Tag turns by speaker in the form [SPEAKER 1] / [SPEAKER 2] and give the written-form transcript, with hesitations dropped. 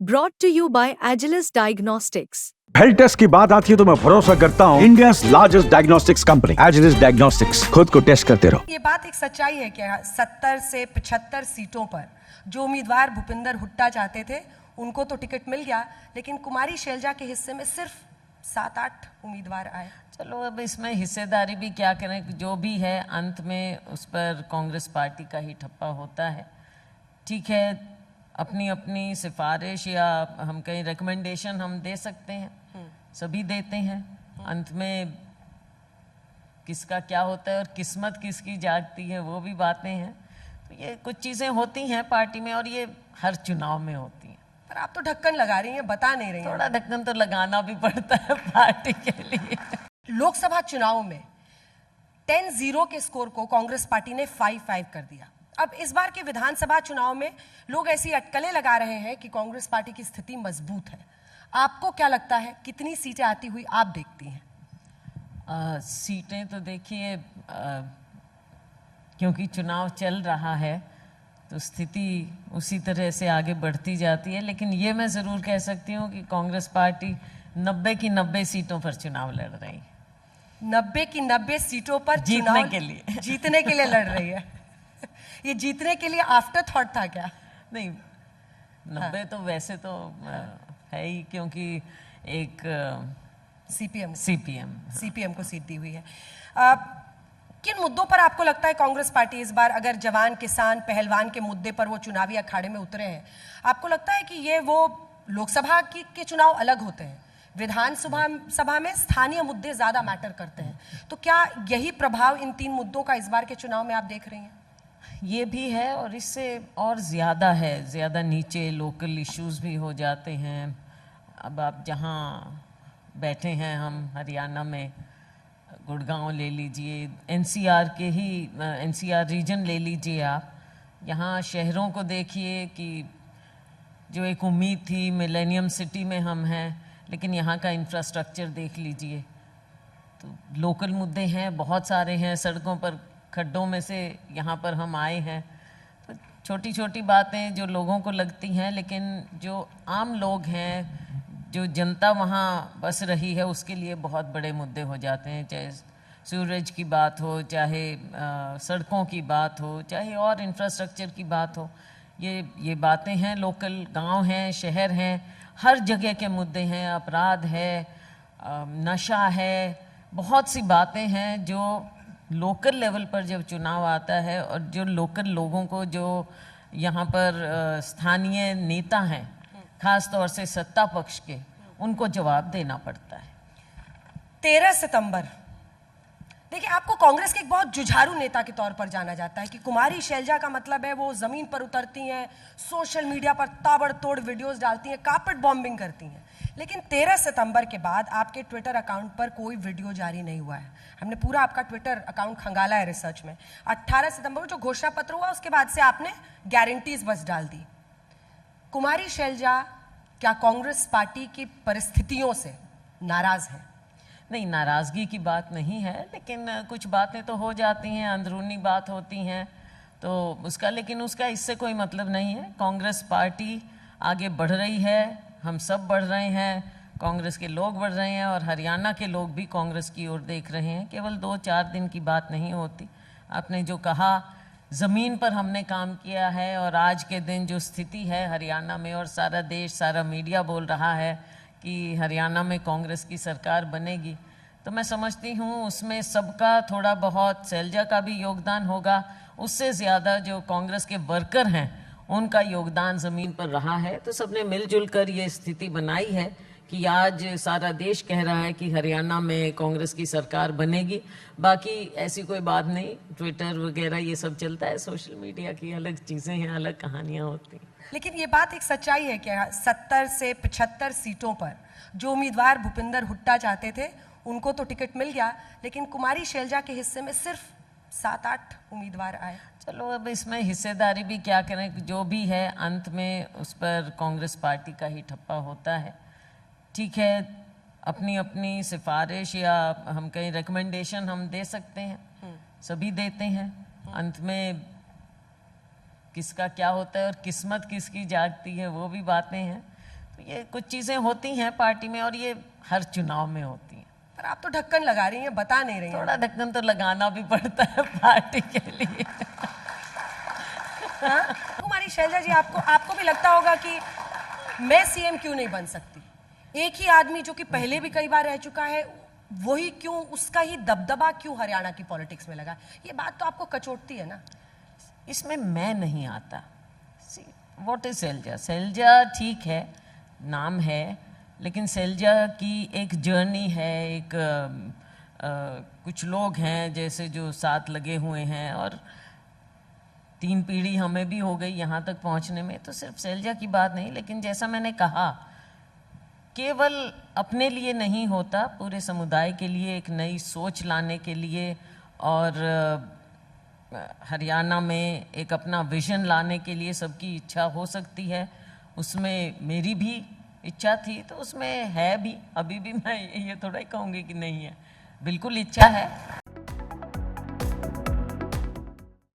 [SPEAKER 1] Brought to you by Agilus Diagnostics.
[SPEAKER 2] Health test की बात आती है तो मैं भरोसा करता हूँ India largest diagnostics company Agilus diagnostics. खुद को टेस्ट करते रहो।
[SPEAKER 3] ये बात एक सच्चाई है क्या 70 से 75 सीटों पर जो उम्मीदवार भूपिंदर हुड्डा चाहते थे उनको तो टिकट मिल गया, लेकिन कुमारी शैलजा के हिस्से में सिर्फ 7-8 उम्मीदवार आए।
[SPEAKER 4] चलो अब इसमें हिस्सेदारी भी क्या करें, जो भी है अंत में उस पर कांग्रेस पार्टी का ही ठप्पा होता है। ठीक है, अपनी अपनी सिफारिश या हम कहीं रिकमेंडेशन हम दे सकते हैं, सभी देते हैं। अंत में किसका क्या होता है और किस्मत किसकी जागती है वो भी बातें हैं। तो ये कुछ चीज़ें होती हैं पार्टी में और ये हर चुनाव में होती हैं।
[SPEAKER 3] पर आप तो ढक्कन लगा रही हैं, बता नहीं रही हैं।
[SPEAKER 4] थोड़ा ढक्कन तो लगाना भी पड़ता है पार्टी के लिए।
[SPEAKER 3] लोकसभा चुनाव में 10-0 के स्कोर को कांग्रेस पार्टी ने 5-5 कर दिया। अब इस बार के विधानसभा चुनाव में लोग ऐसी अटकलें लगा रहे हैं कि कांग्रेस पार्टी की स्थिति मजबूत है। आपको क्या लगता है कितनी सीटें आती हुई आप देखती हैं?
[SPEAKER 4] सीटें तो देखिए, क्योंकि चुनाव चल रहा है तो स्थिति उसी तरह से आगे बढ़ती जाती है, लेकिन ये मैं ज़रूर कह सकती हूँ कि कांग्रेस पार्टी 90 की 90 सीटों पर चुनाव लड़ रही है।
[SPEAKER 3] 90 की 90 सीटों पर
[SPEAKER 4] जीतने के लिए
[SPEAKER 3] जीतने के लिए लड़ रही है। ये जीतने के लिए आफ्टर थॉट था क्या?
[SPEAKER 4] नहीं, 90 तो वैसे तो है ही, क्योंकि एक
[SPEAKER 3] सीपीएम को सीट दी हुई है। किन मुद्दों पर आपको लगता है कांग्रेस पार्टी इस बार, अगर जवान किसान पहलवान के मुद्दे पर वो चुनावी अखाड़े में उतरे हैं, आपको लगता है कि ये वो लोकसभा के चुनाव अलग होते हैं, विधानसभा में स्थानीय मुद्दे ज्यादा मैटर करते हैं, तो क्या यही प्रभाव इन 3 मुद्दों का इस बार के चुनाव में आप देख रही हैं?
[SPEAKER 4] ये भी है और इससे और ज़्यादा है, ज़्यादा नीचे लोकल इश्यूज भी हो जाते हैं। अब आप जहाँ बैठे हैं, हम हरियाणा में गुड़गांव ले लीजिए, एनसीआर रीजन ले लीजिए, आप यहाँ शहरों को देखिए कि जो एक उम्मीद थी मिलेनियम सिटी में हम हैं, लेकिन यहाँ का इंफ्रास्ट्रक्चर देख लीजिए। तो लोकल मुद्दे हैं, बहुत सारे हैं, सड़कों पर खड्डों में से यहाँ पर हम आए हैं। तो छोटी छोटी बातें जो लोगों को लगती हैं, लेकिन जो आम लोग हैं, जो जनता वहाँ बस रही है, उसके लिए बहुत बड़े मुद्दे हो जाते हैं। चाहे सीवरेज की बात हो, चाहे सड़कों की बात हो, चाहे और इंफ्रास्ट्रक्चर की बात हो, ये बातें हैं। लोकल गांव हैं, शहर हैं, हर जगह के मुद्दे हैं। अपराध है, नशा है, बहुत सी बातें हैं जो लोकल लेवल पर जब चुनाव आता है और जो लोकल लोगों को, जो यहाँ पर स्थानीय नेता हैं, खास तौर से सत्ता पक्ष के, उनको जवाब देना पड़ता है।
[SPEAKER 3] 13 सितंबर, देखिए आपको कांग्रेस के एक बहुत जुझारू नेता के तौर पर जाना जाता है कि कुमारी शैलजा का मतलब है वो जमीन पर उतरती हैं, सोशल मीडिया पर ताबड़तोड़ वीडियोस डालती हैं, कारपेट बॉम्बिंग करती हैं, लेकिन 13 सितंबर के बाद आपके ट्विटर अकाउंट पर कोई वीडियो जारी नहीं हुआ है। हमने पूरा आपका ट्विटर अकाउंट खंगाला है रिसर्च में। 18 सितंबर को जो घोषणा पत्र हुआ उसके बाद से आपने गारंटीज बस डाल दी। कुमारी शैलजा क्या कांग्रेस पार्टी की परिस्थितियों से नाराज है?
[SPEAKER 4] नहीं, नाराज़गी की बात नहीं है, लेकिन कुछ बातें तो हो जाती हैं, अंदरूनी बात होती हैं, तो लेकिन उसका इससे कोई मतलब नहीं है। कांग्रेस पार्टी आगे बढ़ रही है, हम सब बढ़ रहे हैं, कांग्रेस के लोग बढ़ रहे हैं और हरियाणा के लोग भी कांग्रेस की ओर देख रहे हैं। केवल 2-4 दिन की बात नहीं होती। आपने जो कहा, ज़मीन पर हमने काम किया है और आज के दिन जो स्थिति है हरियाणा में, और सारा देश, सारा मीडिया बोल रहा है कि हरियाणा में कांग्रेस की सरकार बनेगी, तो मैं समझती हूँ उसमें सबका थोड़ा बहुत, शैलजा का भी योगदान होगा, उससे ज़्यादा जो कांग्रेस के वर्कर हैं उनका योगदान ज़मीन पर रहा है। तो सबने मिलजुल कर ये स्थिति बनाई है कि आज सारा देश कह रहा है कि हरियाणा में कांग्रेस की सरकार बनेगी। बाकी ऐसी कोई बात नहीं, ट्विटर वगैरह ये सब चलता है, सोशल मीडिया की अलग चीज़ें हैं, अलग कहानियाँ होती हैं।
[SPEAKER 3] लेकिन ये बात एक सच्चाई है क्या 70 से 75 सीटों पर जो उम्मीदवार भूपिंदर हुड्डा चाहते थे उनको तो टिकट मिल गया, लेकिन कुमारी शैलजा के हिस्से में सिर्फ 7-8 उम्मीदवार आए।
[SPEAKER 4] चलो अब इसमें हिस्सेदारी भी क्या करें, जो भी है अंत में उस पर कांग्रेस पार्टी का ही ठप्पा होता है। ठीक है, अपनी अपनी सिफारिश या हम कहीं रिकमेंडेशन हम दे सकते हैं, सभी देते हैं। अंत में किसका क्या होता है और किस्मत किसकी जागती है वो भी बातें हैं। तो ये कुछ चीज़ें होती हैं पार्टी में और ये हर चुनाव में होती हैं।
[SPEAKER 3] पर आप तो ढक्कन लगा रही हैं, बता नहीं रही हैं।
[SPEAKER 4] थोड़ा ढक्कन तो लगाना भी पड़ता है पार्टी के लिए।
[SPEAKER 3] हाँ? कुमारी शैलजा जी, आपको भी लगता होगा कि मैं सीएम क्यों नहीं बन सकती? एक ही आदमी जो कि पहले भी कई बार रह चुका है, वही क्यों, उसका ही दबदबा क्यों हरियाणा की पॉलिटिक्स में लगा? ये बात तो आपको कचोटती है ना?
[SPEAKER 4] इसमें मैं नहीं आता। What is Selja? शैलजा ठीक है, नाम है, लेकिन शैलजा की एक जर्नी है, एक कुछ लोग हैं जैसे जो साथ लगे हुए हैं और 3 पीढ़ी हमें भी हो गई यहाँ तक पहुँचने में। तो सिर्फ शैलजा की बात नहीं, लेकिन जैसा मैंने कहा, केवल अपने लिए नहीं होता, पूरे समुदाय के लिए एक नई सोच लाने के लिए और हरियाणा में एक अपना विजन लाने के लिए सबकी इच्छा हो सकती है। उसमें मेरी भी इच्छा थी, तो उसमें है भी, अभी भी मैं ये थोड़ा ही कहूँगी कि नहीं है, बिल्कुल इच्छा है।